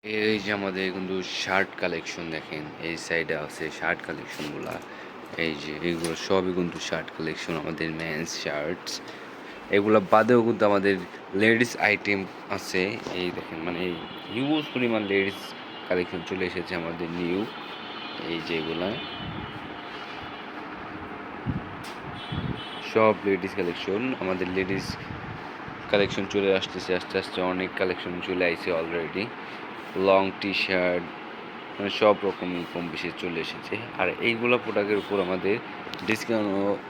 এই যে আমাদের কিন্তু শার্ট কালেকশন দেখেন, এই সাইডে আছে শার্ট কালেকশনগুলা। এই যে এগুলো সবই কিন্তু শার্ট কালেকশন, আমাদের মেন্স শার্টস। এগুলা বাদেও কিন্তু আমাদের লেডিস আইটেম আছে। এই দেখেন মানে হিউজ পরিমাণ লেডিস কালেকশন চলে এসেছে আমাদের নিউ। এই যে এগুলা সব লেডিস কালেকশন, আমাদের লেডিস কালেকশন চলে আসতেছে আস্তে আস্তে, অনেক কালেকশন চলে আইছে অলরেডি। লং টি শার্ট মানে সব রকমই কম বেশি চলে এসেছে। আর এইগুলো প্রোডাক্টের উপর আমাদের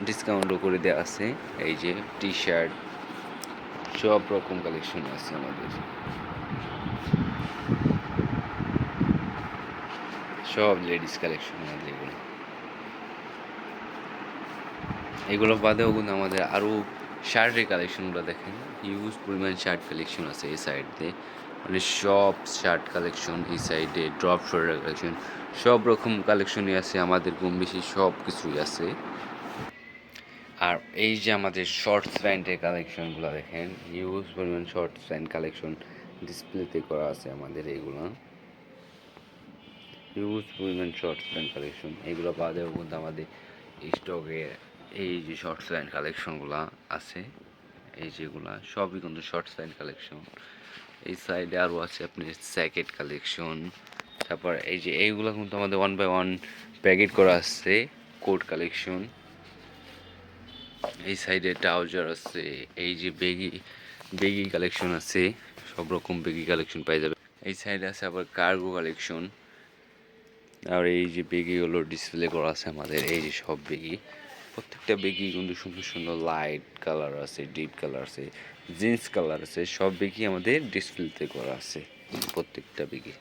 ডিসকাউন্টও করে দেওয়া আছে। এই যে টি শার্ট সব রকম কালেকশন আছে আমাদের, সব লেডিস কালেকশন আমাদের এগুলো। এগুলো বাদেও কিন্তু আমাদের আরও শার্টের কালেকশনগুলো দেখেন, হিউজ পরিমাণ শার্ট কালেকশন আছে এই সাইডে। মানে সব শার্ট কালেকশন এই সাইডে, ড্রপ শোল্ডার কালেকশন, সব রকম কালেকশনই আছে আমাদের, কম বেশি সব কিছুই আছে। আর এই যে আমাদের শর্টস প্যান্টের কালেকশনগুলো দেখেন, হিউজ পরিমাণ শর্টস প্যান্ট কালেকশন ডিসপ্লেতে করা আছে আমাদের এইগুলো। হিউজ পরিমাণ শর্টস প্যান্ট কালেকশন, এগুলো বাদেও কিন্তু আমাদের স্টকে এই যে শর্টস প্যান্ট কালেকশনগুলো আছে, এই যেগুলা সবই কিন্তু শর্টস প্যান্ট কালেকশন। এই সাইডে আরও আছে আপনার জ্যাকেট কালেকশন। তারপর এই যে এইগুলো কিন্তু আমাদের 1 বাই 1 প্যাকেট করা আছে, কোট কালেকশন। এই সাইডে ট্রাউজার আছে, এই যে বেগি বেগি কালেকশন আছে, সব রকম বেগি কালেকশন পাই যাবে। এই সাইডে আছে আবার কার্গো কালেকশন। আর এই যে বেগিগুলো ডিসপ্লে করা আছে আমাদের, এই যে সব বেগি, প্রত্যেকটা বেগি কিন্তু সুন্দর সুন্দর লাইট কালার আছে, ডিপ কালার আছে, জিন্স কালার আছে, সব বেগি আমাদের ডিসপ্লেতে করা আছে প্রত্যেকটা বেগি।